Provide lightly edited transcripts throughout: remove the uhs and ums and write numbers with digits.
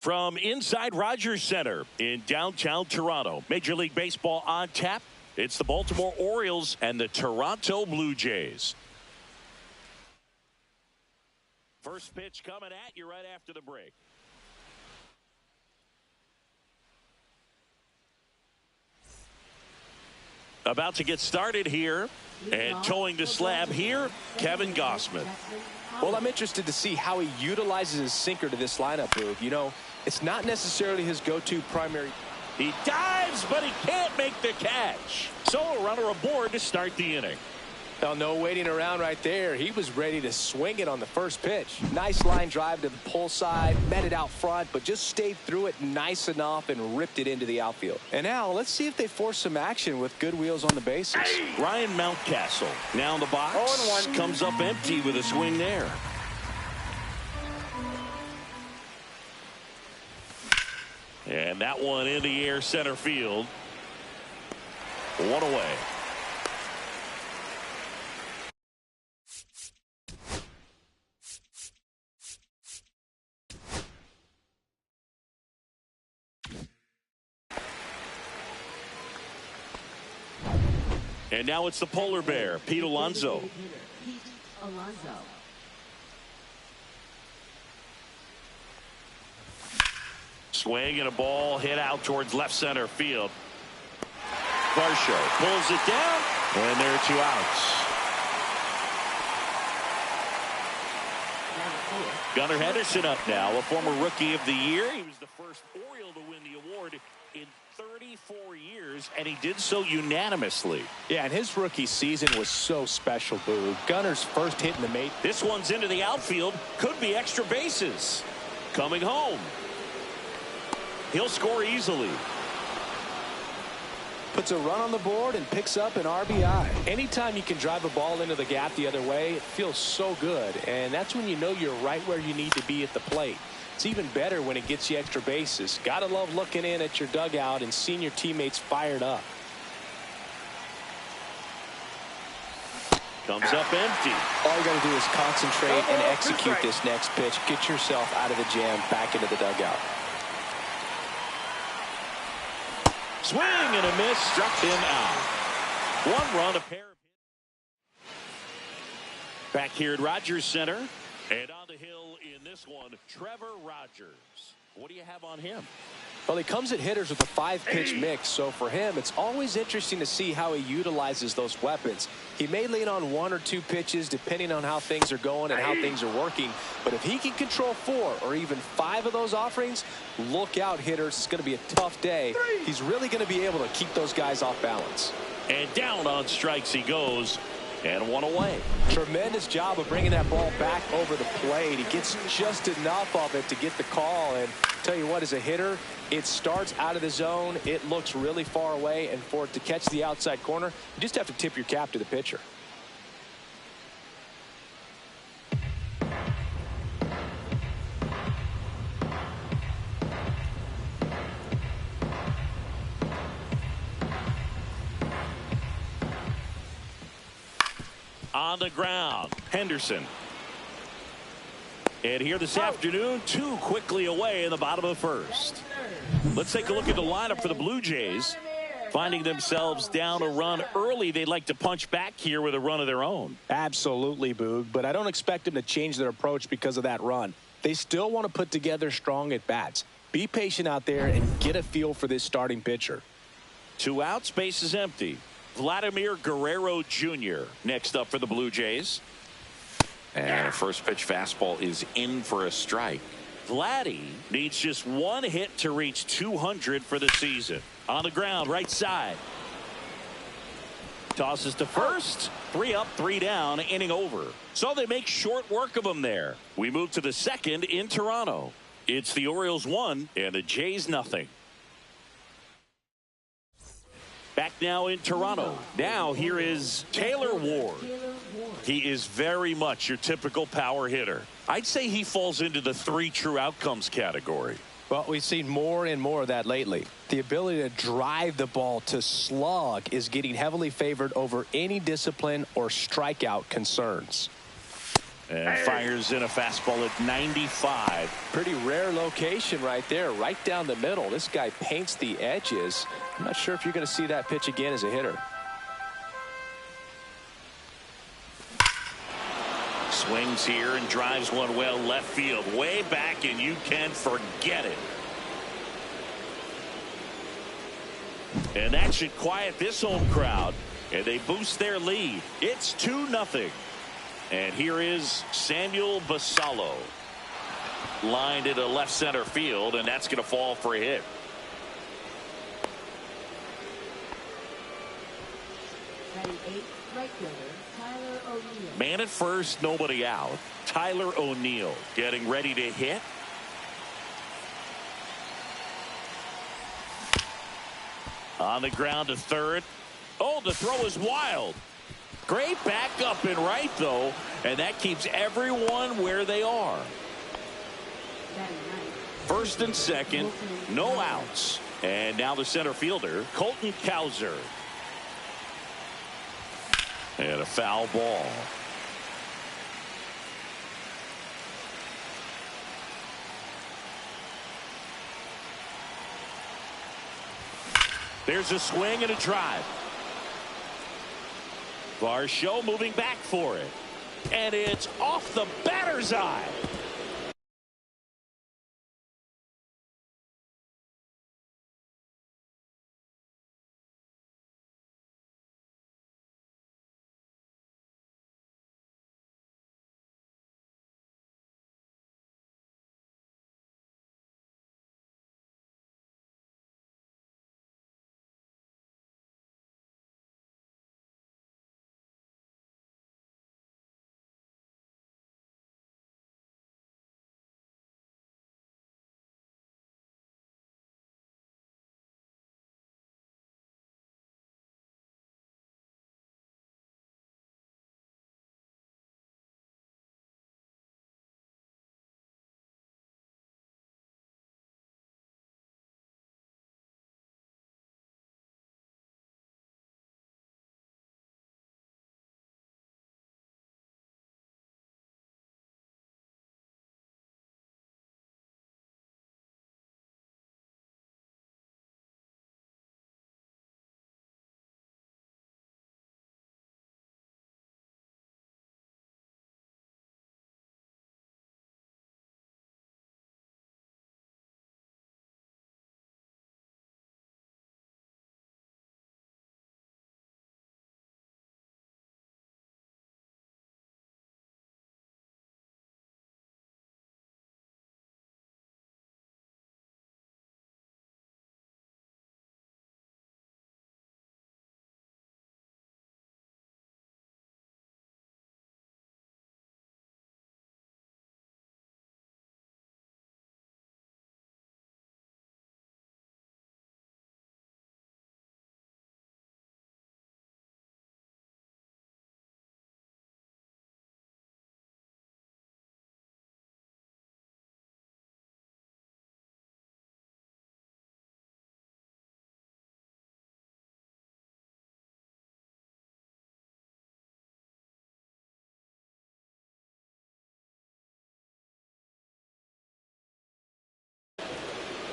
From inside Rogers Center in downtown Toronto, Major League Baseball on tap. It's the Baltimore Orioles and the Toronto Blue Jays. First pitch coming at you right after the break. About to get started here, and towing the slab here, Kevin Gausman. Well, I'm interested to see how he utilizes his sinker to this lineup, Boog. You know, it's not necessarily his go-to primary. He dives, but he can't make the catch. So a runner aboard to start the inning. Well, no waiting around right there. He was ready to swing it on the first pitch. Nice line drive to the pull side, met it out front, but just stayed through it nice enough and ripped it into the outfield. And now let's see if they force some action with good wheels on the bases. Ryan Mountcastle now in the box. 0-1. Comes up empty with a swing there. And that one in the air center field. One away. And now it's the polar bear, Pete Alonso. Swing and a ball hit out towards left center field. Varsho pulls it down, and there are 2 outs. Gunnar Henderson up now, a former Rookie of the Year. He was the first Oriole to win the award in 34 years, and he did so unanimously. Yeah, and his rookie season was so special, Boo. Gunner's first hit in the major. This one's into the outfield. Could be extra bases. Coming home. He'll score easily. Puts a run on the board and picks up an RBI. Anytime you can drive a ball into the gap the other way, it feels so good. And that's when you know you're right where you need to be at the plate. It's even better when it gets you extra bases. Gotta love looking in at your dugout and seeing your teammates fired up. Comes up empty. All you gotta do is concentrate and execute this next pitch. Get yourself out of the jam, back into the dugout. Swing and a miss, struck him out. 1 run, a pair of hits. Back here at Rogers Center, and on the hill in this one, Trevor Rogers. What do you have on him? Well, he comes at hitters with a 5-pitch mix, so for him, it's always interesting to see how he utilizes those weapons. He may lean on 1 or 2 pitches depending on how things are going and how things are working, but if he can control 4 or even 5 of those offerings, look out, hitters. It's going to be a tough day. He's really going to be able to keep those guys off balance. And down on strikes he goes, and 1 away. Tremendous job of bringing that ball back over the plate. He gets just enough of it to get the call, and tell you what, as a hitter, it starts out of the zone. It looks really far away, and for it to catch the outside corner, you just have to tip your cap to the pitcher. On the ground, Henderson. And here this afternoon, 2 quickly away in the bottom of the first. Let's take a look at the lineup for the Blue Jays. Finding themselves down a run early, they'd like to punch back here with a run of their own. Absolutely, Boog, but I don't expect them to change their approach because of that run. They still want to put together strong at-bats. Be patient out there and get a feel for this starting pitcher. 2 outs, base is empty. Vladimir Guerrero Jr. next up for the Blue Jays. And a first pitch fastball is in for a strike. Vladdy needs just 1 hit to reach 200 for the season. On the ground, right side. Tosses to first. 3 up, 3 down, inning over. So they make short work of him there. We move to the second in Toronto. It's the Orioles 1 and the Jays nothing. Back now in Toronto. Now here is Taylor Ward. He is very much your typical power hitter. I'd say he falls into the 3 true outcomes category. Well, we've seen more and more of that lately. The ability to drive the ball to slug is getting heavily favored over any discipline or strikeout concerns. And fires in a fastball at 95. Pretty rare location right there, right down the middle. This guy paints the edges. I'm not sure if you're going to see that pitch again as a hitter. Swings here and drives one well left field, way back, and you can forget it. And that should quiet this home crowd, and they boost their lead. It's 2-0. And here is Samuel Basallo, lined into left center field, and that's going to fall for a hit. Right fielder, Tyler O'Neill. Man at first, nobody out. Tyler O'Neill getting ready to hit. On the ground to third. Oh, the throw is wild. Great backup and right, though, and that keeps everyone where they are. First and second, no outs. And now the center fielder, Colton Cowser. And a foul ball. There's a swing and a drive. Varsho moving back for it. And it's off the batter's eye.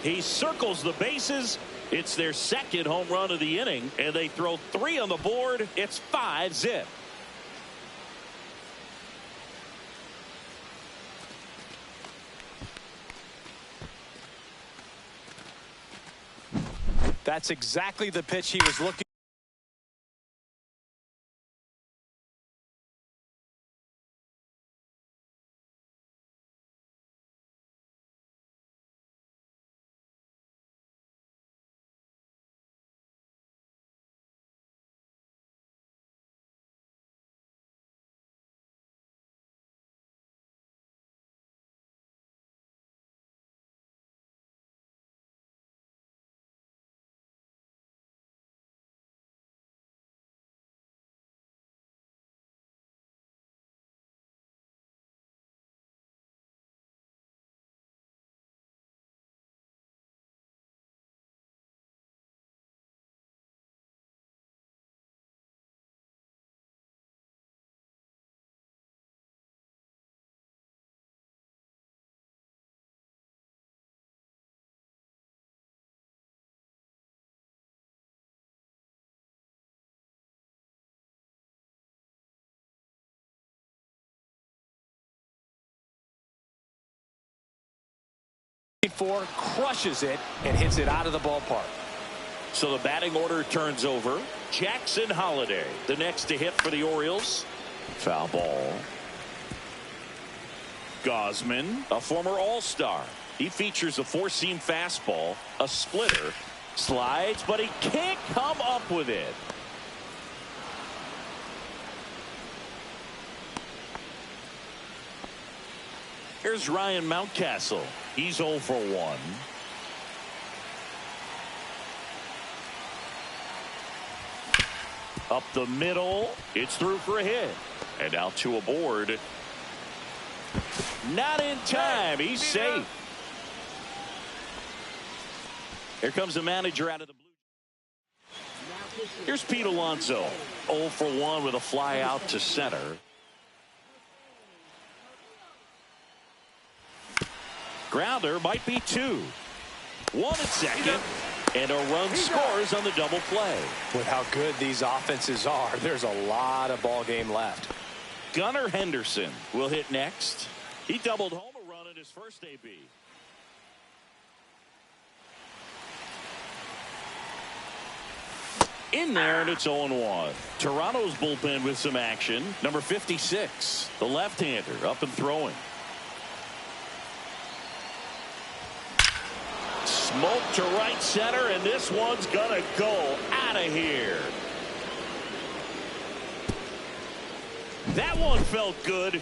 He circles the bases. It's their second home run of the inning, and they throw 3 on the board. It's 5-zip. That's exactly the pitch he was looking for, crushes it, and hits it out of the ballpark. So the batting order turns over. Jackson Holliday, the next to hit for the Orioles. Foul ball. Gosman, a former All-Star. He features a four-seam fastball, a splitter, slides, but he can't come up with it. Here's Ryan Mountcastle. He's 0 for 1. Up the middle. It's through for a hit. And now 2 aboard. Not in time. He's safe. Here comes the manager out of the blue. Here's Pete Alonso. 0 for 1 with a fly out to center. Grounder might be 2. 1 at second. And a run scores on the double play. With how good these offenses are, there's a lot of ball game left. Gunnar Henderson will hit next. He doubled home a run in his first AB. In there, and it's 0-1. Toronto's bullpen with some action. Number 56, the left-hander, up and throwing. Smoke to right center, and this one's gonna go out of here. That one felt good.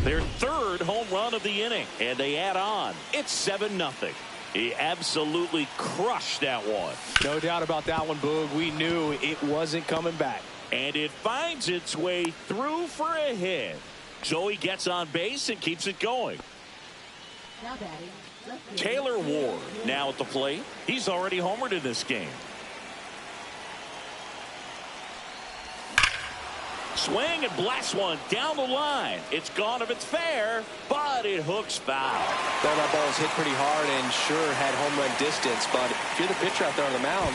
Their 3rd home run of the inning, and they add on. It's 7-0. He absolutely crushed that one. No doubt about that one, Boog. We knew it wasn't coming back. And it finds its way through for a hit. So he gets on base and keeps it going. Now batting, left fielder, Taylor Ward now at the plate. He's already homered in this game. Swing and blast one down the line. It's gone if it's fair, but it hooks foul. Well, that ball was hit pretty hard and sure had home run distance, but if you're the pitcher out there on the mound,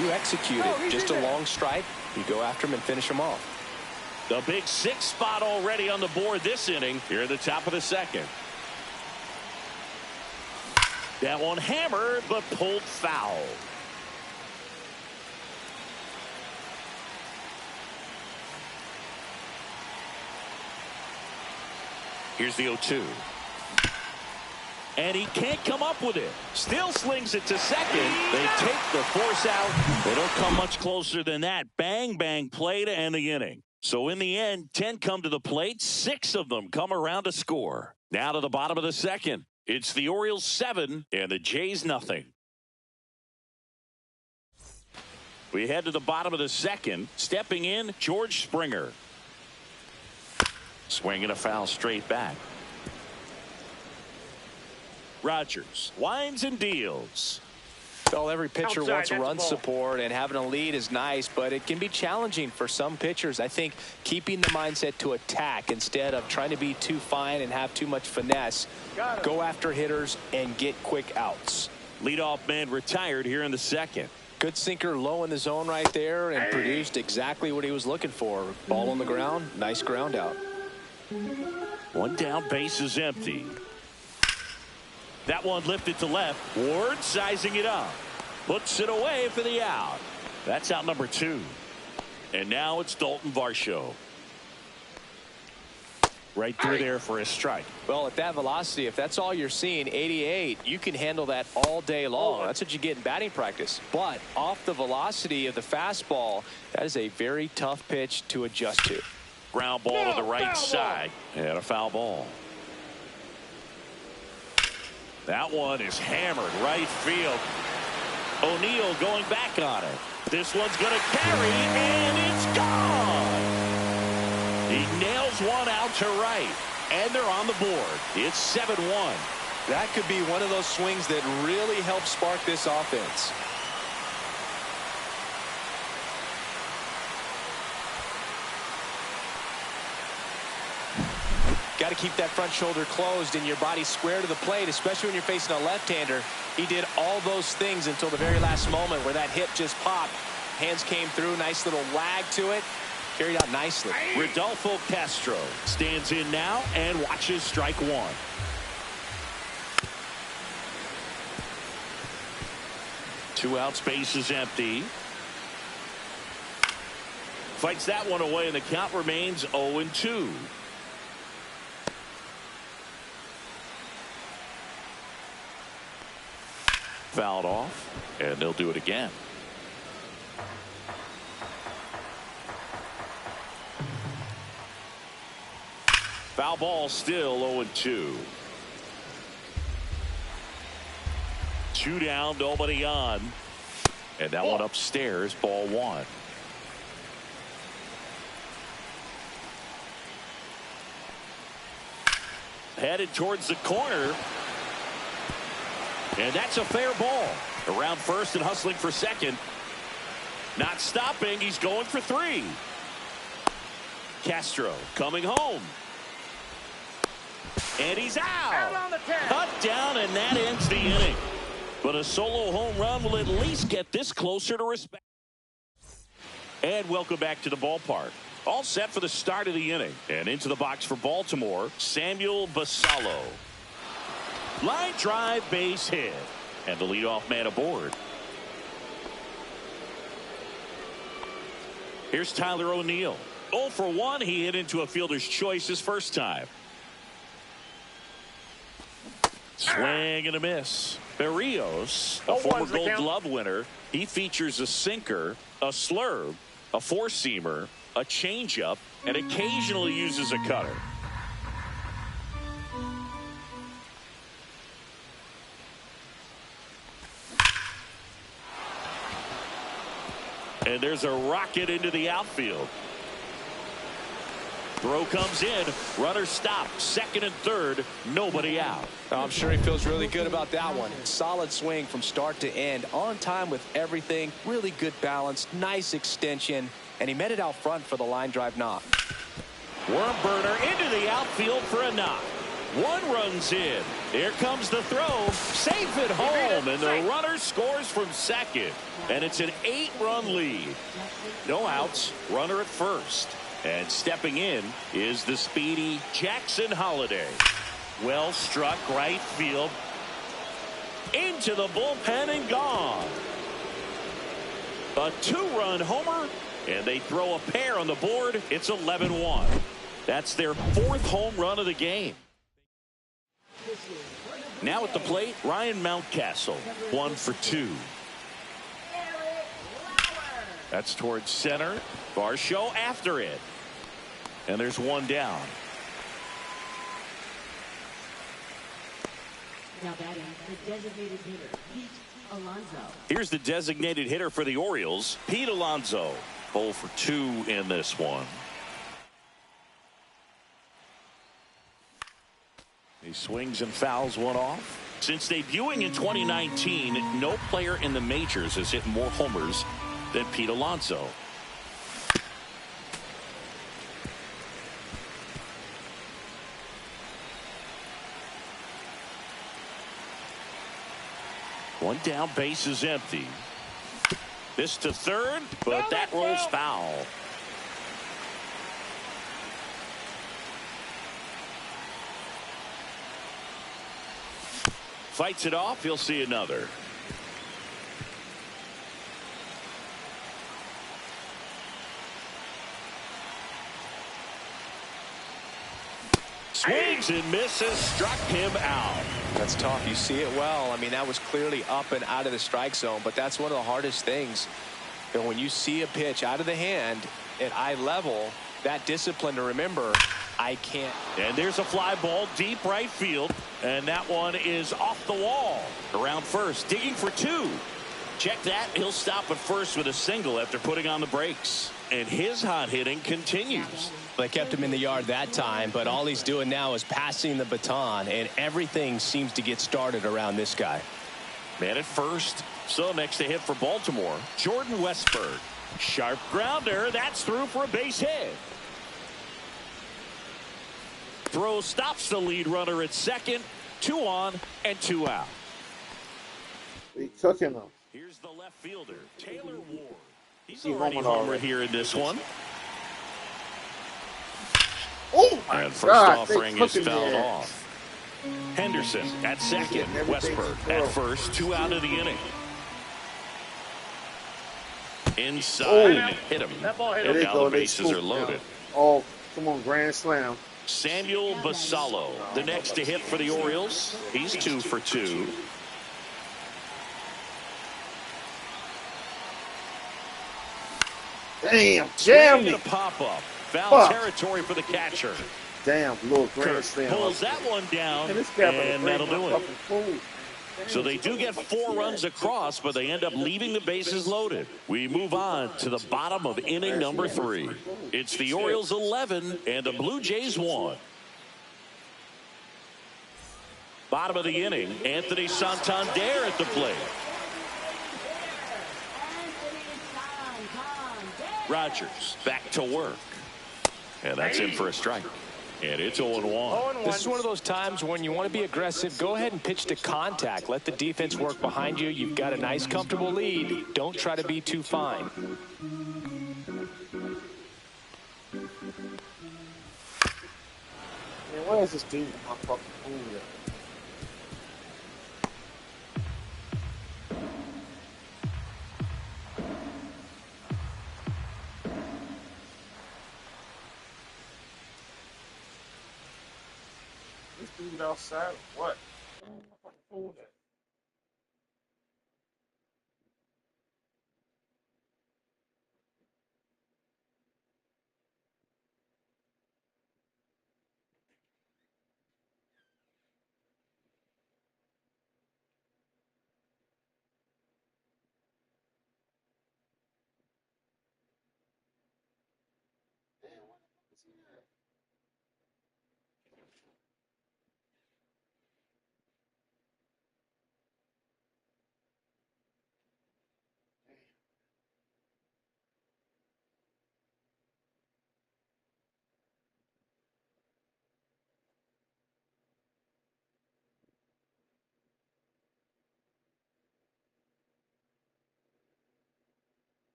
you execute it. Just a long strike. You go after him and finish him off. The big 6 spot already on the board this inning here at the top of the 2nd. That one hammered but pulled foul. Here's the 0-2. And he can't come up with it. Still slings it to second. They take the force out. They don't come much closer than that. Bang, bang play to end the inning. So in the end, 10 come to the plate. 6 of them come around to score. Now to the bottom of the 2nd. It's the Orioles 7 and the Jays nothing. We head to the bottom of the 2nd. Stepping in, George Springer. Swinging a foul straight back. Rogers winds and deals. Well, every pitcher wants run support, and having a lead is nice, but it can be challenging for some pitchers. I think keeping the mindset to attack instead of trying to be too fine and have too much finesse. Go after hitters and get quick outs. Leadoff man retired here in the 2nd. Good sinker low in the zone right there and produced exactly what he was looking for. Ball on the ground, nice ground out. One down, base is empty. That one lifted to left. Ward sizing it up. Puts it away for the out. That's out number 2. And now it's Dalton Varsho. Right through there for a strike. Well, at that velocity, if that's all you're seeing, 88, you can handle that all day long. That's what you get in batting practice. But off the velocity of the fastball, that is a very tough pitch to adjust to. Ground ball to the right side. And a foul ball. That one is hammered right field. O'Neill going back on it. This one's going to carry, and it's gone. He nails one out to right, and they're on the board. It's 7-1. That could be one of those swings that really help spark this offense. Got to keep that front shoulder closed and your body square to the plate, especially when you're facing a left-hander. He did all those things until the very last moment where that hip just popped. Hands came through, nice little wag to it. Carried out nicely. Rodolfo Castro stands in now and watches strike 1. 2 outs, base is empty. Fights that one away, and the count remains 0-2. Fouled off, and they'll do it again. Foul ball, still 0-2. 2 down, nobody on. And that one upstairs, ball 1. Headed towards the corner. And that's a fair ball. Around first and hustling for second. Not stopping. He's going for 3. Castro coming home. And he's out. Cut down, and that ends the inning. But a solo home run will at least get this closer to respect. And welcome back to the ballpark. All set for the start of the inning. And into the box for Baltimore, Samuel Basallo. Line drive, base hit. And the leadoff man aboard. Here's Tyler O'Neill. 0 for 1. He hit into a fielder's choice his first time. Swing and a miss. Berrios, a former Gold Glove winner. He features a sinker, a slurve, a four-seamer, a changeup, and occasionally uses a cutter. And there's a rocket into the outfield. Throw comes in. Runner stopped. Second and third. Nobody out. I'm sure he feels really good about that one. Solid swing from start to end. On time with everything. Really good balance. Nice extension. And he met it out front for the line drive knock. Worm burner into the outfield for a knock. 1 runs in. Here comes the throw. Safe at home. And the runner scores from second. And it's an 8-run lead. No outs. Runner at first. And stepping in is the speedy Jackson Holliday. Well struck right field. Into the bullpen and gone. A 2-run homer. And they throw a pair on the board. It's 11-1. That's their 4th home run of the game. Now at the plate, Ryan Mountcastle. 1 for 2. That's towards center. Varsho after it. And there's 1 down. Now batting, the designated hitter, Pete Alonso. Here's the designated hitter for the Orioles, Pete Alonso. 0 for 2 in this one. He swings and fouls one off. Since debuting in 2019, no player in the majors has hit more homers than Pete Alonso. One down, base is empty. This to third, but that rolls foul. Fights it off. He'll see another. Swings and misses, struck him out. That's tough. You see it well. I mean, that was clearly up and out of the strike zone, but that's one of the hardest things. And when you see a pitch out of the hand at eye level, that discipline to remember, I can't. And there's a fly ball deep right field, and that one is off the wall. Around first, digging for 2. Check that. He'll stop at first with a single after putting on the brakes. And his hot hitting continues. They kept him in the yard that time, but all he's doing now is passing the baton, and everything seems to get started around this guy. Man at first. So next to hit for Baltimore, Jordan Westberg. Sharp grounder. That's through for a base hit. Throw stops the lead runner at second. 2 on and 2 out. We cooking them. Here's the left fielder, Taylor Ward. He's already homer here in this one. Oh my and first God, offering is fouled off. Henderson at second. Westberg at first. 2 out of the inning. Inside, Oh. hit him. There And they now go. the They bases are scoop loaded. now. Oh, come on, grand slam. Samuel Basallo, the next to hit for the Orioles. He's 2 for 2. Damn, Swing jam and me. a pop-up. Foul Fuck. territory for the catcher. Damn, little grand Kirk slam. pulls that one down, And this guy better and break that'll my do it. fucking food. So they do get 4 runs across, but they end up leaving the bases loaded. We move on to the bottom of inning number 3. It's the Orioles 11 and the Blue Jays 1. Bottom of the inning, Anthony Santander at the plate. Rogers back to work. And that's in for a strike. And it's 0-1. This is one of those times when you want to be aggressive. Go ahead and pitch to contact. Let the defense work behind you. You've got a nice, comfortable lead. Don't try to be too fine. Man, why is this dude with my fucking food at? This dude outside or what? Where my fucking food at? Damn, where the fuck is he at?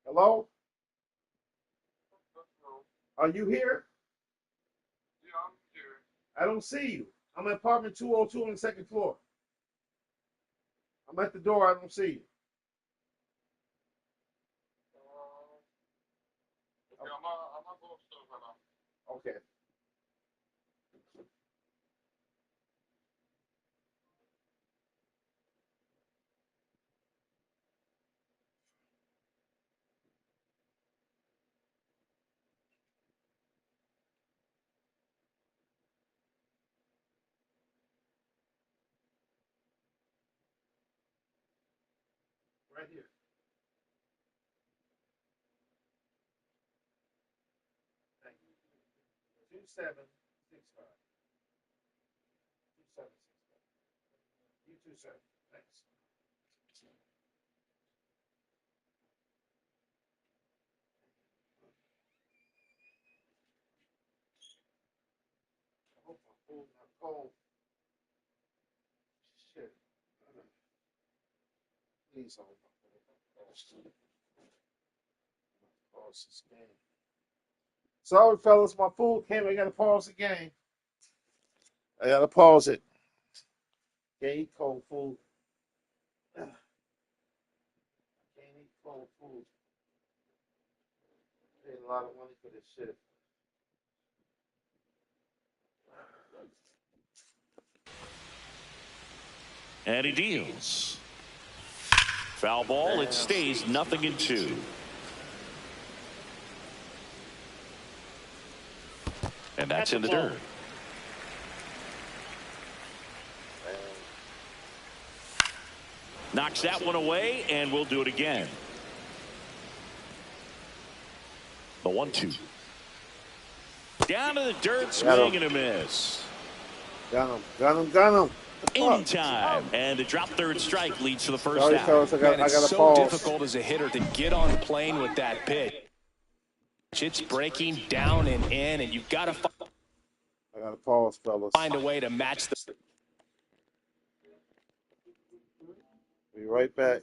Hello? Are you here? Yeah, I'm here. I don't see you. I'm at apartment 202 on the second floor. I'm at the door. I don't see you. Okay, I'm gonna go upstairs right now. Okay. Right here. Thank you. 2765. 2765. You too, sir. Thanks. I hope my food's not cold. Shit. Please hold my food. Pause this game. Sorry, fellas, my food came. I gotta pause the game. I gotta pause it. Can't eat cold food. Can't eat cold food. Paid a lot of money for this shit. And he deals. Foul ball. It stays 0-2. And that's in the dirt. Knocks that one away, and we'll do it again. The 1-2. Down to the dirt, swing and a miss. Got him. In time. And the drop third strike leads to the first Sorry, out. fellas, I Man, got it's to so pause. difficult as a hitter to get on plane with that pitch. It's breaking down and in, and you've got to I got to pause, fellas. find a way to match the. Be right back.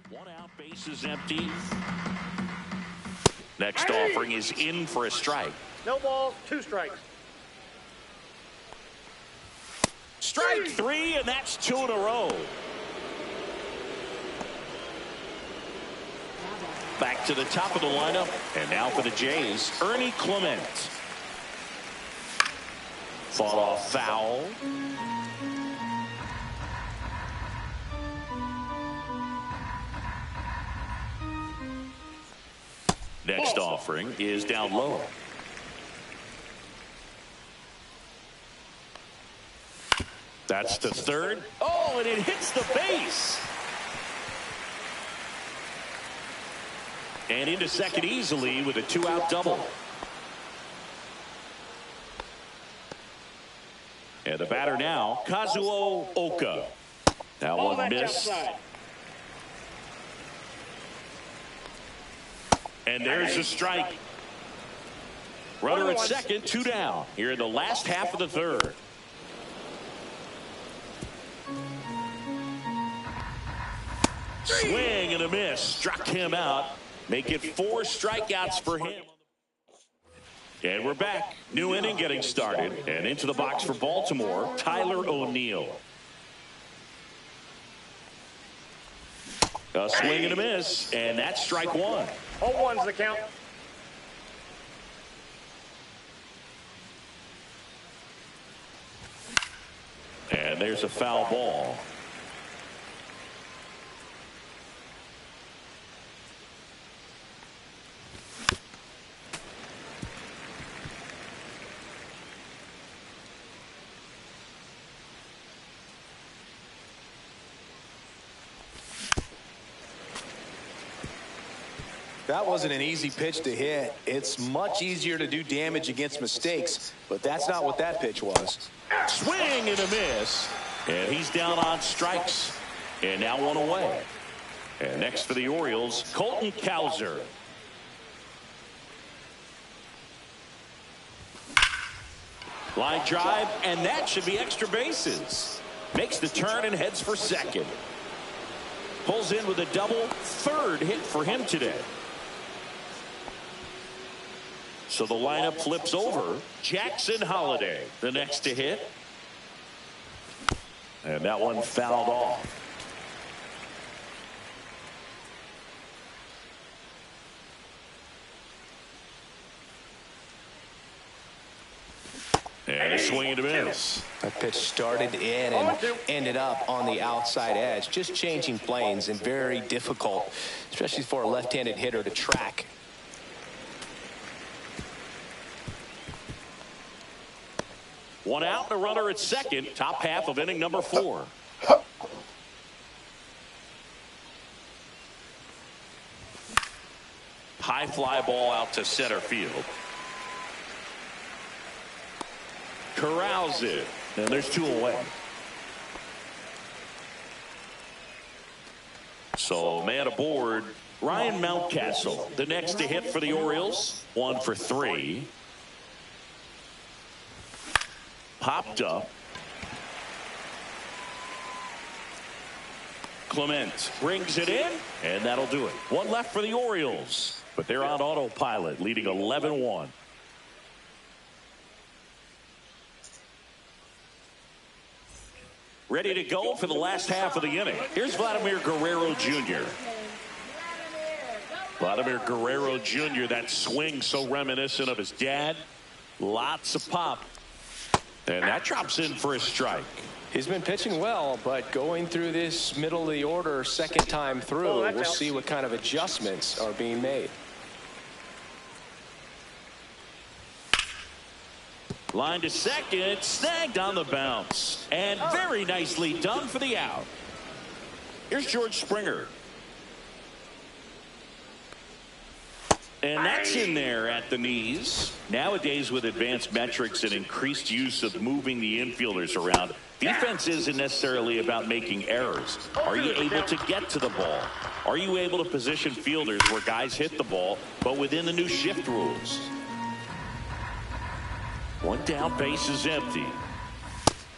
One out, bases empty. Next offering is in for a strike. No balls, 2 strikes. Strike 3, and that's 2 in a row. Back to the top of the lineup, and now for the Jays, Ernie Clement. Fought off foul. Next offering is down low. That's the third. Oh, and it hits the base. And into second easily with a 2-out double. And the batter now, Kazuo Oka. That one missed. And there's a strike. Runner at second, 2 down. Here in the last half of the third. Swing and a miss. Struck him out. Make it 4 strikeouts for him. And we're back. New inning getting started. And into the box for Baltimore, Tyler O'Neill. A swing and a miss. And that's strike 1. 0-1's the count. And there's a foul ball. That wasn't an easy pitch to hit. It's much easier to do damage against mistakes, but that's not what that pitch was. Swing and a miss. And he's down on strikes. And now 1 away. And next for the Orioles, Colton Cowser. Line drive, and that should be extra bases. Makes the turn and heads for second. Pulls in with a double, 3rd hit for him today. So the lineup flips over. Jackson Holliday, the next to hit. And that one fouled off. And a swing and a miss. That pitch started in and ended up on the outside edge. Just changing planes and very difficult, especially for a left-handed hitter to track. One out, a runner at second. Top half of inning number 4. High fly ball out to center field. Corrals it. And there's 2 away. So man aboard, Ryan Mountcastle, the next to hit for the Orioles. 1 for 3. Popped up. Clement brings it in, and that'll do it. 1 left for the Orioles, but they're on autopilot, leading 11-1. Ready to go for the last half of the inning. Here's Vladimir Guerrero Jr. Vladimir Guerrero Jr., that swing so reminiscent of his dad. Lots of pop. And that drops in for a strike. He's been pitching well, but going through this middle of the order second time through, we'll see what kind of adjustments are being made. Line to second, snagged on the bounce. And very nicely done for the out. Here's George Springer. And that's in there at the knees. Nowadays, with advanced metrics and increased use of moving the infielders around, defense isn't necessarily about making errors. Are you able to get to the ball? Are you able to position fielders where guys hit the ball, but within the new shift rules? 1 down, base is empty.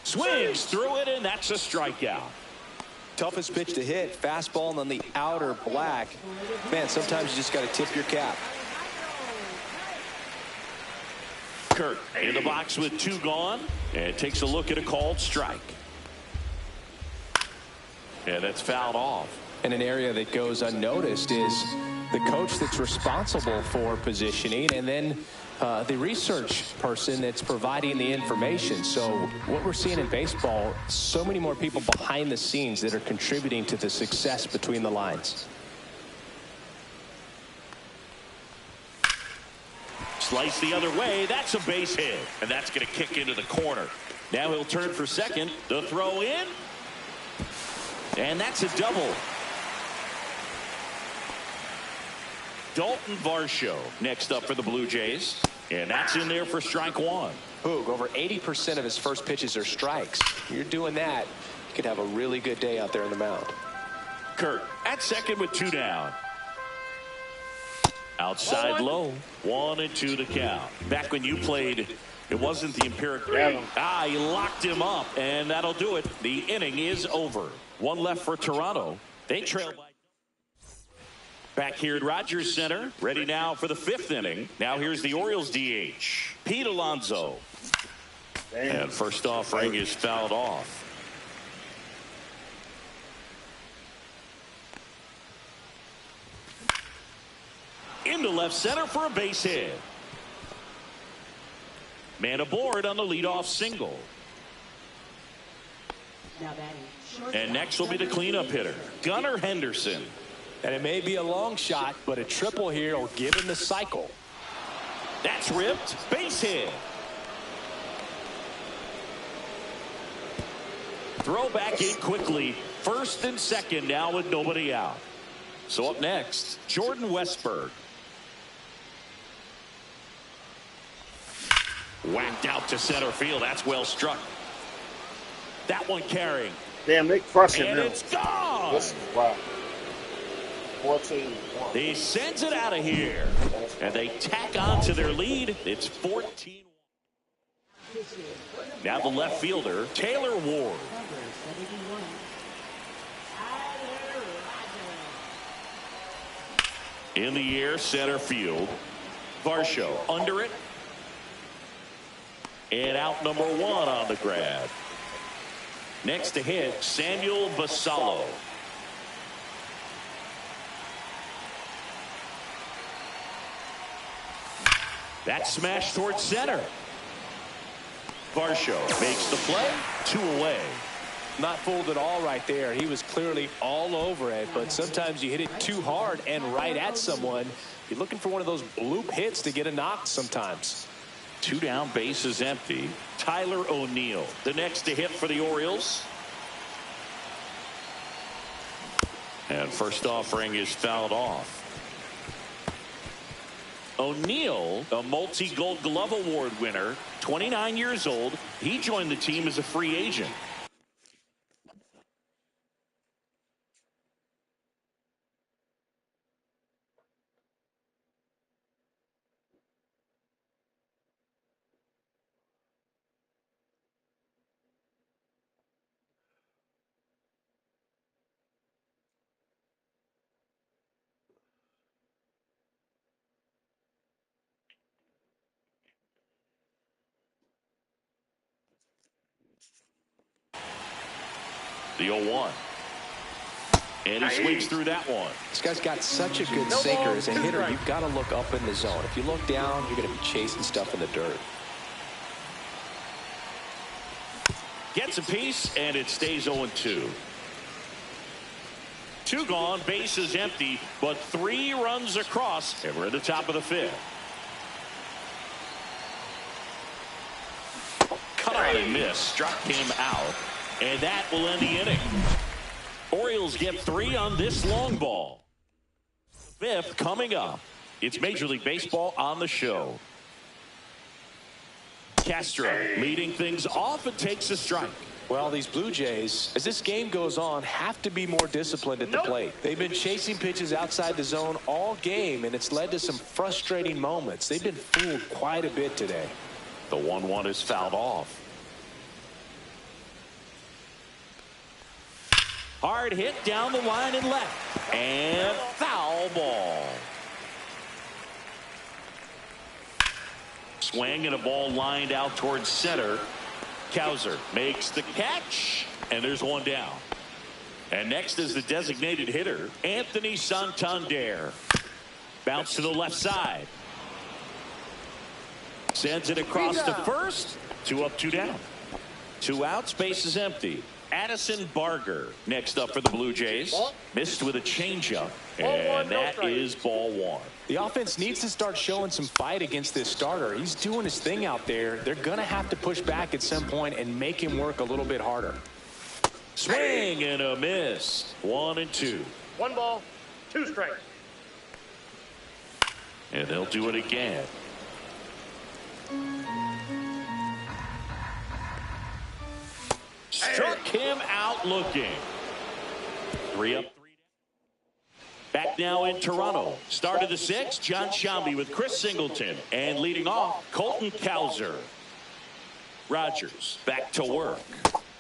Swings through it, and that's a strikeout. Toughest pitch to hit, fastball on the outer black. Man, sometimes you just got to tip your cap. Kurt in the box with 2 gone, and takes a look at a called strike. And that's fouled off. And an area that goes unnoticed is the coach that's responsible for positioning, and then the research person that's providing the information. So what we're seeing in baseball, so many more people behind the scenes that are contributing to the success between the lines. Slice the other way. That's a base hit, and that's going to kick into the corner. Now he'll turn for second. The throw in, and that's a double. Dalton Varsho next up for the Blue Jays, and that's in there for strike 1. Boog, over 80% of his first pitches are strikes. You're doing that, you could have a really good day out there on the mound. Kurt at second with 2 down. Outside low, 1-2 to count. Back when you played, it wasn't the empirical. He locked him up, and that'll do it. The inning is over. 1 left for Toronto. They trail by. Back here at Rogers Center, ready now for the 5th inning. Now here's the Orioles DH, Pete Alonso. And first offering is fouled off. Into left center for a base hit. Man aboard on the leadoff single. And next will be the cleanup hitter, Gunnar Henderson. And it may be a long shot, but a triple here will give him the cycle. That's ripped. Base hit. Throw back in quickly. First and second now with nobody out. So up next, Jordan Westburg. Whacked out to center field. That's well struck. That one carrying. Damn, they crushing and them. It's gone. This is wow. 14. He sends it out of here, and they tack on to their lead. It's 14. Now the left fielder, Taylor Ward. In the air, center field. Varsho under it. And out number 1 on the grab. Next to hit, Samuel Basallo. That smash towards center. Varsho makes the play. 2 away. Not fooled at all right there. He was clearly all over it, but sometimes you hit it too hard and right at someone. You're looking for one of those bloop hits to get a knock sometimes. 2 down, bases empty. Tyler O'Neill, the next to hit for the Orioles. And first offering is fouled off. O'Neill, a multi-Gold Glove Award winner, 29 years old. He joined the team as a free agent. The 0-1. And he swings through that one. This guy's got such a good sinker. As a hitter, you've got to look up in the zone. If you look down, you're going to be chasing stuff in the dirt. Gets a piece, and it stays 0-2. 2 gone, bases empty, but 3 runs across, and we're at the top of the 5th. Cut on and miss, struck him out, and that will end the inning. Orioles get 3 on this long ball. 5th coming up. It's Major League Baseball on the show. Castro leading things off and takes a strike. Well, these Blue Jays, as this game goes on, have to be more disciplined at the plate. They've been chasing pitches outside the zone all game, and it's led to some frustrating moments. They've been fooled quite a bit today. The 1-1 is fouled off. Hard hit down the line and left. And foul ball. Swing and a ball lined out towards center. Cowser makes the catch. And there's one down. And next is the designated hitter, Anthony Santander. Bounce to the left side. Sends it across to first. 2 up, 2 down. 2 outs, base is empty. Addison Barger next up for the Blue Jays. Missed with a changeup. And that is ball 1. The offense needs to start showing some fight against this starter. He's doing his thing out there. They're going to have to push back at some point and make him work a little bit harder. Swing and a miss. 1 and 2. 1 ball, 2 strikes. And they'll do it again. Struck him out looking. 3 up, 3 down. Back now in Toronto. Start of the 6th, John Shambi with Chris Singleton. And leading off, Colton Cowser. Rogers back to work.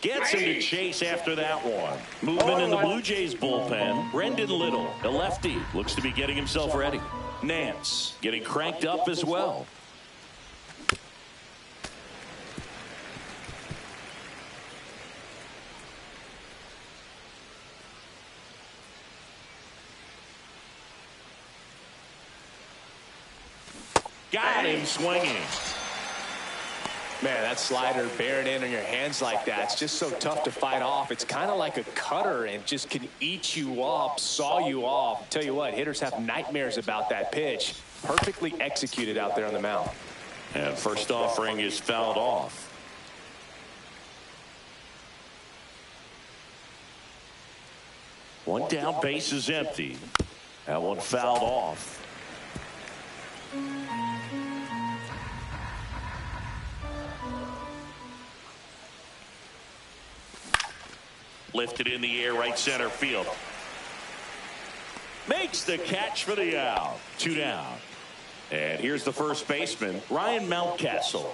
Gets him to chase after that one. Movement in the Blue Jays bullpen. Brendan Little, the lefty, looks to be getting himself ready. Nance getting cranked up as well. Got him swinging. Man, that slider bearing in on your hands like that, it's just so tough to fight off. It's kind of like a cutter and just can eat you up, saw you off. Tell you what, hitters have nightmares about that pitch. Perfectly executed out there on the mound. And first offering is fouled off. One down, base is empty. That one fouled off. Lifted in the air, right center field. Makes the catch for the out. 2 down. And here's the first baseman, Ryan Mountcastle.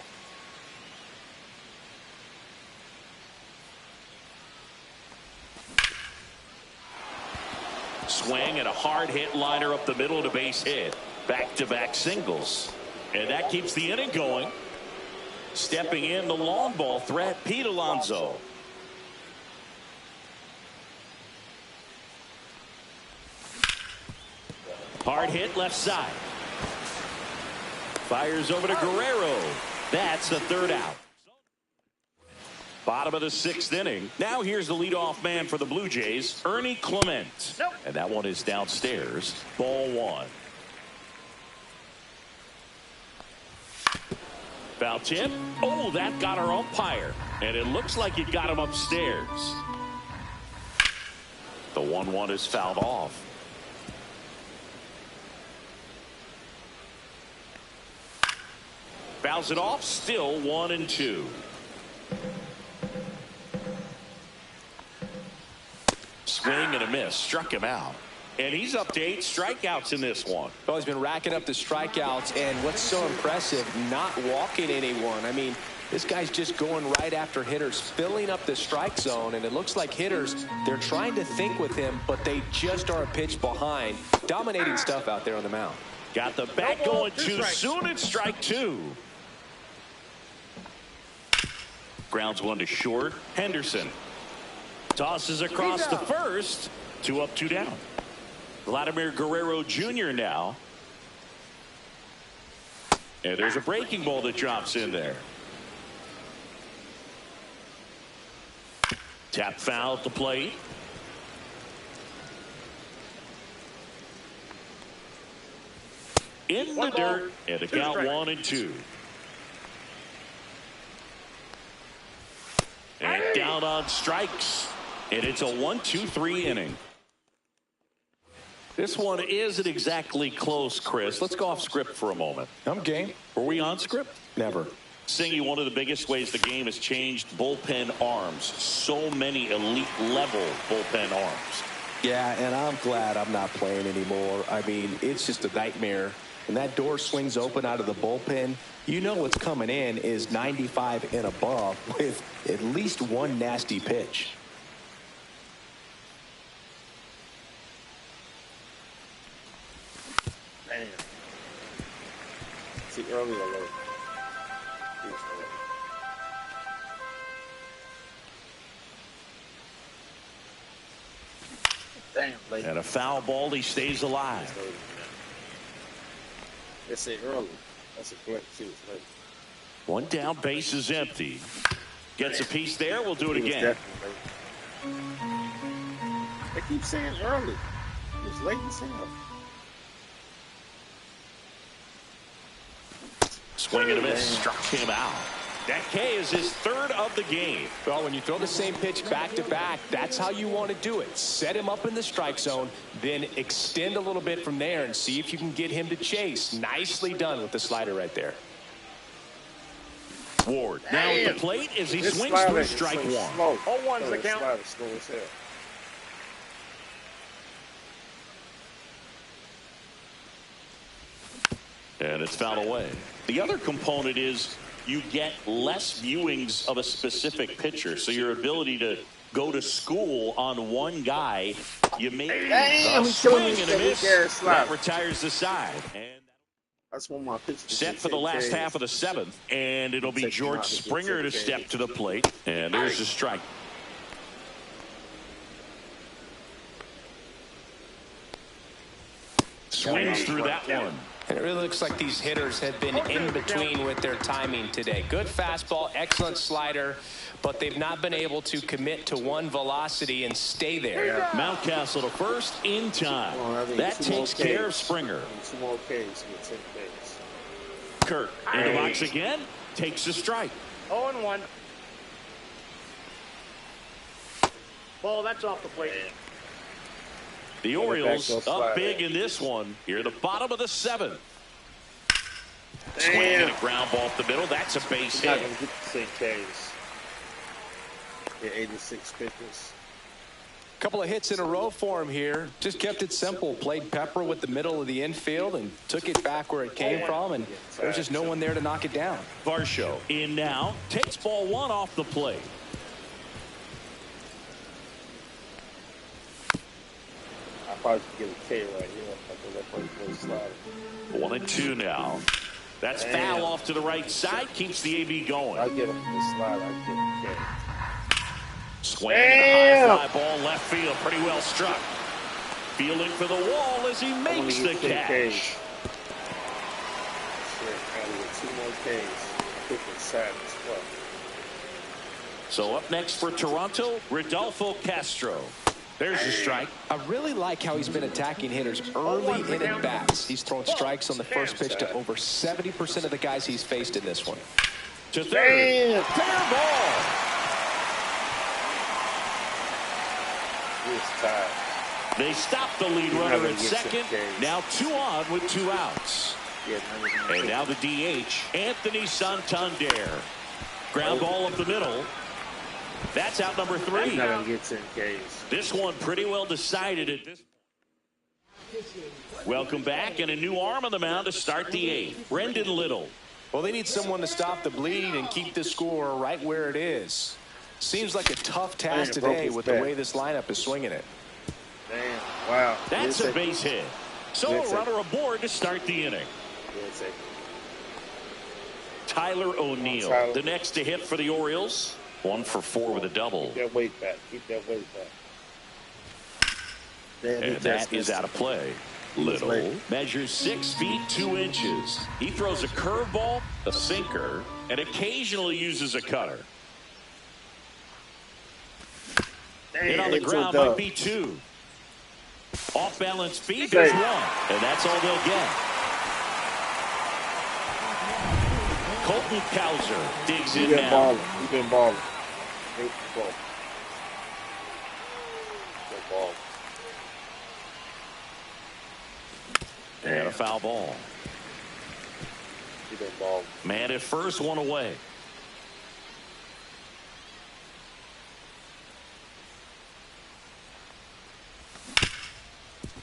Swing and a hard hit liner up the middle to base hit. Back-to-back singles. And that keeps the inning going. Stepping in the long ball threat, Pete Alonso. Hard hit left side. Fires over to Guerrero. That's the 3rd out. Bottom of the 6th inning. Now here's the leadoff man for the Blue Jays, Ernie Clement. And that one is downstairs. Ball 1. Foul tip. Oh, that got our umpire. And it looks like it got him upstairs. The 1-1 is fouled off. Fouls it off, still 1 and 2. Swing and a miss, struck him out. And he's up to 8 strikeouts in this one. Well, he's been racking up the strikeouts, and what's so impressive, not walking anyone. I mean, this guy's just going right after hitters, filling up the strike zone, and it looks like hitters, they're trying to think with him, but they just are a pitch behind. Dominating stuff out there on the mound. Got the bat going too soon, it's strike 2. Grounds 1 to short. Henderson tosses across to first. 2 up, 2 down. Vladimir Guerrero Jr. now. And there's a breaking ball that drops in there. Tap foul at the plate. In the dirt. And the count 1 and 2. And down on strikes. And it's a 1-2-3 inning. This one isn't exactly close, Chris. Let's go off script for a moment. I'm game. Were we on script? Never. Singy, one of the biggest ways the game has changed, bullpen arms. So many elite level bullpen arms. Yeah, and I'm glad I'm not playing anymore. I mean, it's just a nightmare. When that door swings open out of the bullpen, you know what's coming in is 95 and above with at least one nasty pitch. See, early or late? Damn, late. And a foul ball, he stays alive. They say early. That's a correct too. It's late. One down, base is empty. Gets a piece there. We'll do it again. They keep saying early. It was late as hell. Swing and a miss, struck him out. That K is his third of the game. Well, when you throw the same pitch back to back, that's how you want to do it. Set him up in the strike zone, then extend a little bit from there and see if you can get him to chase. Nicely done with the slider right there. Ward now at the plate as he swings through strike one. 0-1's the count. Slow as hell. And it's fouled away. The other component is you get less viewings of a specific pitcher, so your ability to go to school on one guy, you may swing and a miss. That retires the side. And that's one of my pitches. Set for the last half of the seventh, and it'll be George Springer to step to the plate. And there's the strike. Swings through that one. And it really looks like these hitters have been in between with their timing today. Good fastball, excellent slider, but they've not been able to commit to one velocity and stay there. Mountcastle to first in time. That takes care of Springer. 2 more Ks, get 10 Ks. Kirk in the box again, takes a strike. 0-1. Ball, that's off the plate. The Orioles up big in this one. Here at the bottom of the seventh. Swing and a ground ball up the middle. That's a base hit. Not going to get the same Ks. Get 86 pitches. Couple of hits in a row for him here. Just kept it simple. Played pepper with the middle of the infield and took it back where it came from. And there's just no one there to knock it down. Varsho in now. Takes ball one off the plate. Probably get a K right here. I can let 1-2 now. That's foul off to the right side. Keeps the AB going. I get him from the slide. I get a K. Swing and a high fly ball left field. Pretty well struck. Fielding for the wall as he makes the catch. Shit, I get 2 more Ks. Quick and sad as well. So up next for Toronto, Rodolfo Castro. There's the strike. I really like how he's been attacking hitters early in at bats. He's thrown strikes on the first pitch to over 70% of the guys he's faced in this one. To third. Fair ball. It's tied. They stop the lead runner at second. Now 2 on with 2 outs. And now the DH, Anthony Santander. Ground ball up the middle. That's out number 3. Not gonna get 10 Ks. This one pretty well decided at this point. Welcome back, and a new arm on the mound to start the 8th. Brendan Little. Well, they need someone to stop the bleed and keep the score right where it is. Seems like a tough task today with the way this lineup is swinging it. Damn, wow. That's a base hit. So a runner aboard to start the inning. Tyler O'Neill, the next to hit for the Orioles. 1 for 4 with a double. Keep that weight back. Keep that weight back. And that is out of play. Little measures 6 feet 2 inches. He throws a curveball, a sinker, and occasionally uses a cutter. Hit on the ground might be 2. Off balance feet, there's 1. And that's all they'll get. Colton Cowser digs in now. He's been balling. And a foul ball. He's been balling. Man at first, 1 away.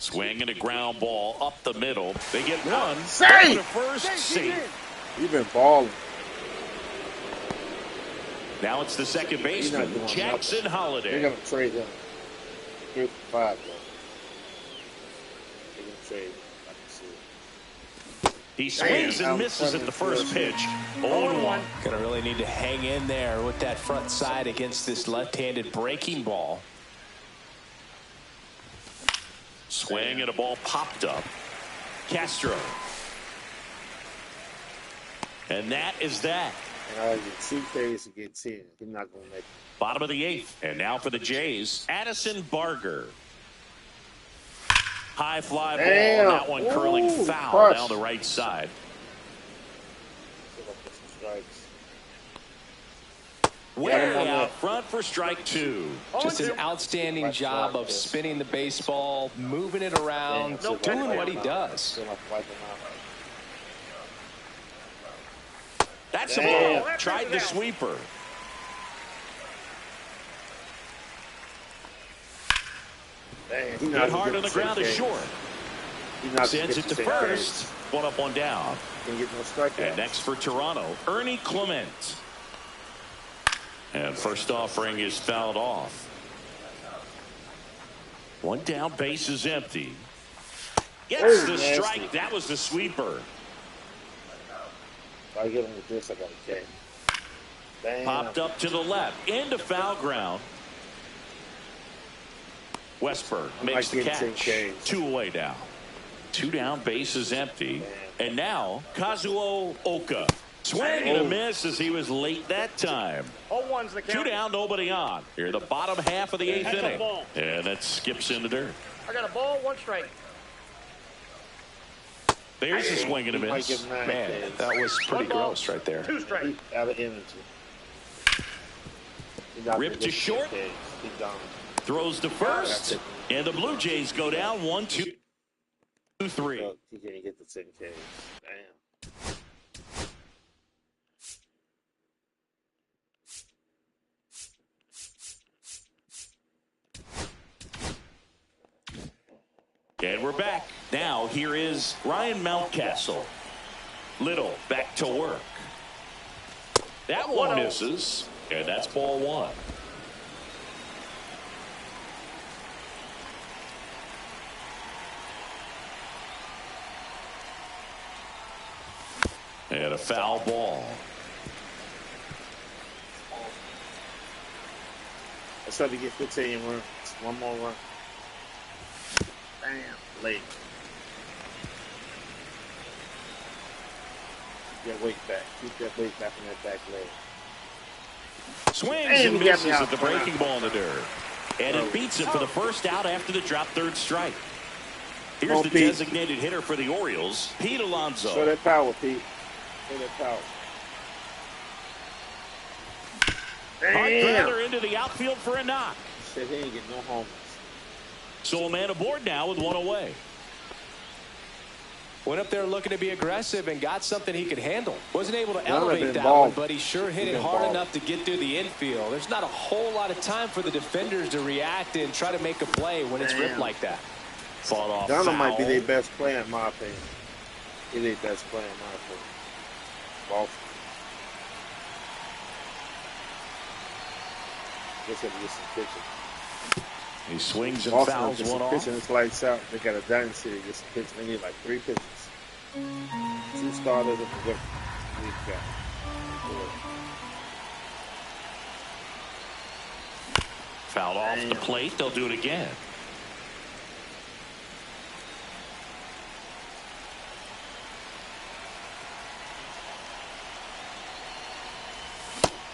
Swing and a ground ball up the middle. They get 1. Safe! To first, safe. He's been balling. Now it's the second baseman, Jackson Holliday. They're going to trade him. 3 for 5, though. They're going to trade him. I can see it. He swings and misses at the first pitch. 0-1. Gonna really need to hang in there with that front side against this left-handed breaking ball. Swing and a ball popped up. Castro. And that is that. And I get 2 Ks to get 10. He's not going to make it. Bottom of the 8th. And now for the Jays, Addison Barger. High fly ball. Damn. That one curling Ooh, foul crush. down the right side. Way out front for strike 2. Just an outstanding job of spinning the baseball, moving it around, doing what he does. That's a ball. Tried the sweeper. Hit hard on the ground is short. Sends it to first. 1 up, 1 down. And next for Toronto, Ernie Clement. And first offering is fouled off. 1 down, base is empty. Gets the strike. That was the sweeper. If I get him with this, I got a K. Damn. Popped up to the left. Into foul ground. Westberg makes the catch. 2 away now. 2 down, base is empty. And now, Kazuo Oka. Swing and a miss as he was late that time. 0-1's the count. 2 down, nobody on. Here, the bottom half of the 8th That's a inning. ball. And that skips in the dirt. I got a ball, 1 strike. There's a swing and a miss. Man, that was pretty gross right there. 2 strikes. Out of energy. Ripped to short. Throws to first. And the Blue Jays go down 1, 2, 3. He can't get the 10 Ks. Damn. And we're back. Now here is Ryan Mountcastle. Little back to work. That one misses. And that's ball 1. And a foul ball. Let's try to get 15 runs. 1 more run. Damn, late. Keep that weight back. Keep that weight back in that back leg. Swings and misses at the breaking ball in the dirt. And it beats him for the first out after the drop 3rd strike. Here's the designated hitter for the Orioles, Pete Alonso. Show that power, Pete. Show that power. Hard grounder into the outfield for a knock. Shit, he ain't getting no homers. So a man aboard now with 1 away. Went up there looking to be aggressive and got something he could handle. Wasn't able to elevate that one, but he sure hit it hard enough to get through the infield. There's not a whole lot of time for the defenders to react and try to make a play when it's ripped like that. Fought off. Gunnar might be their best player in my opinion. He's their best player in my opinion. Baltimore. Just have to get some pitching. He swings and Boston fouls one off. Pitching, it's lights out. They got a dynasty to get some pitching. They need like 3 pitches. 2 starters and a good lead guy. Fouled off the plate. They'll do it again.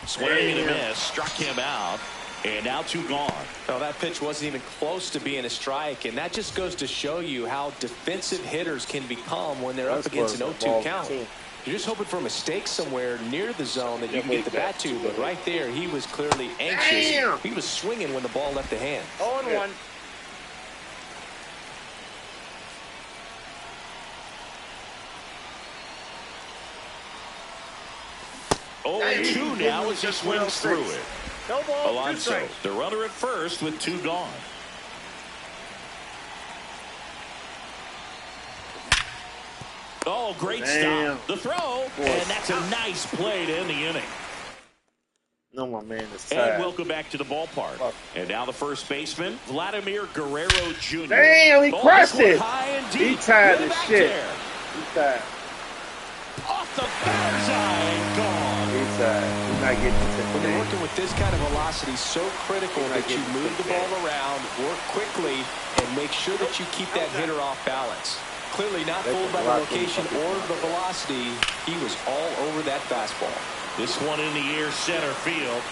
Swing and a miss. Struck him out. And now 2 gone. Well, that pitch wasn't even close to being a strike, and that just goes to show you how defensive hitters can become when they're up against an 0-2 count. You're just hoping for a mistake somewhere near the zone that you can get the bat to, but right there, he was clearly anxious. Damn. He was swinging when the ball left the hand. 0-1. Oh, 2 now as he swings through it. No ball, 2 Alonso, strikes. the runner at first with 2 gone. Oh, great stop. The throw, and that's a nice play to end the inning. No, my man is tired. And welcome back to the ballpark. And now the first baseman, Vladimir Guerrero Jr. Damn, he crushed it. High and deep. He tired as Back shit. there. He tired. the batter's eye and gone. He's not getting the 10K. When you're working with this kind of velocity, so critical that you move the ball around, work quickly, and make sure that you keep that hitter off balance. Clearly not fooled by the location or the velocity. He was all over that fastball. This one in the air center field.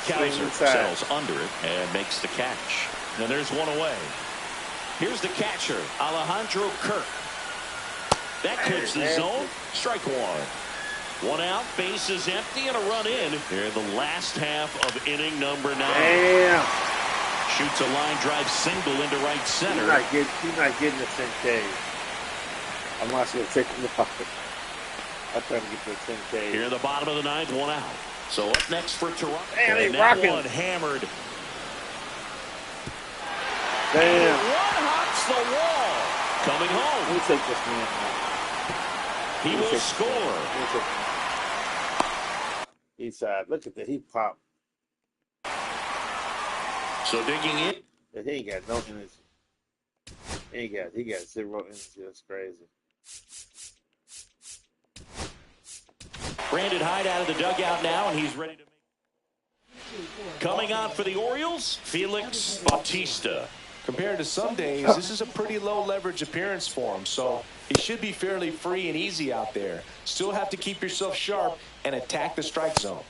Kaiser settles under it and makes the catch. And there's one away. Here's the catcher, Alejandro Kirk. That clips the zone. Strike one. One out, bases empty, and a run in. Here in the last half of inning number 9. Damn. Shoots a line drive single into right center. He's not getting the 10K. I'm not going to take him off. I'm trying to get the 10K. Here in the bottom of the 9th, one out. So up next for Toronto. Damn, and that one hammered. Damn. And one hops the wall. Coming home. Let me take this man. He will score. East side. Look at that. He popped. So digging in. He ain't got no energy. He got 0 energy. That's crazy. Brandon Hyde out of the dugout now, and he's ready to make. Coming on for the Orioles, Felix Bautista. Compared to some days, this is a pretty low leverage appearance for him, so he should be fairly free and easy out there. Still have to keep yourself sharp and attack the strike zone.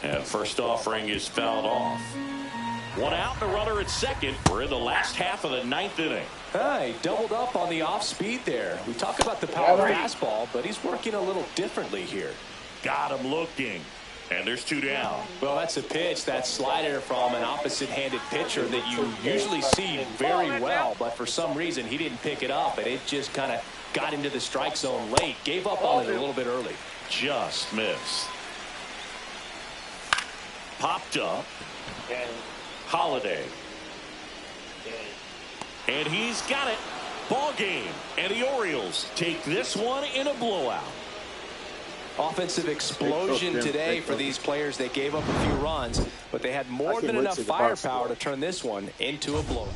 And first offering is fouled off. One out and a runner at second. We're in the last half of the 9th inning. He doubled up on the off speed there. We talk about the power fastball, but he's working a little differently here. Got him looking. And there's 2 down. Well, that's a pitch, that slider from an opposite-handed pitcher that you usually see very well, but for some reason he didn't pick it up, and it just kind of got into the strike zone late. Gave up on it a little bit early. Just missed. Popped up. Holiday. And he's got it. Ball game. And the Orioles take this one in a blowout. Offensive explosion today for these players. They gave up a few runs, but they had more than enough firepower to turn this one into a blowout.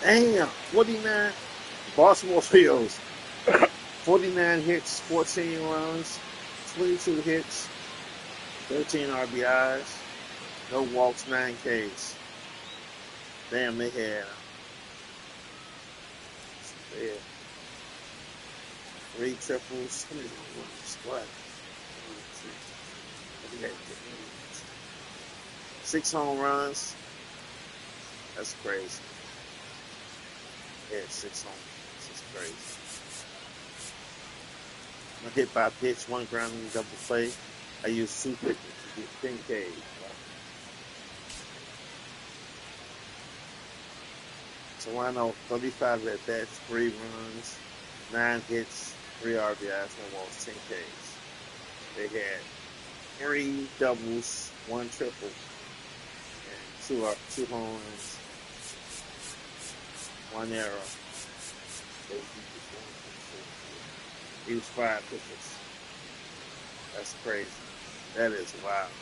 Damn. 49. Baltimore Fields. 49 hits, 14 runs, 22 hits, 13 RBIs, no walks, 9 Ks. Damn, they had 3 triples. How many runs? What? 6 home runs. That's crazy. Yeah, 6 home runs. That's crazy. One hit by pitch, 1 grounding double play. I used 2 pitches to get 10 Ks. So I know 35 at bats, 3 runs, 9 hits, 3 RBIs, no walks, 10 Ks. They had 3 doubles, 1 triple, and 2 home runs, 1 error. He was 5 pitches. That's crazy. That is wild.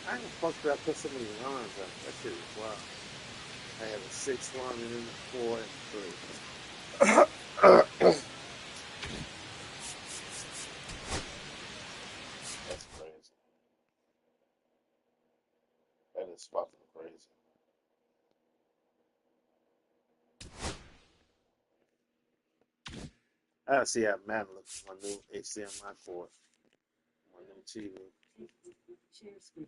How the fuck did I put so many runs up? That shit is wild. I had a 6 run and then 4 and 3. That's crazy. That is fucking crazy. I see how Matt looks my new HDMI port. My new TV. Share screen.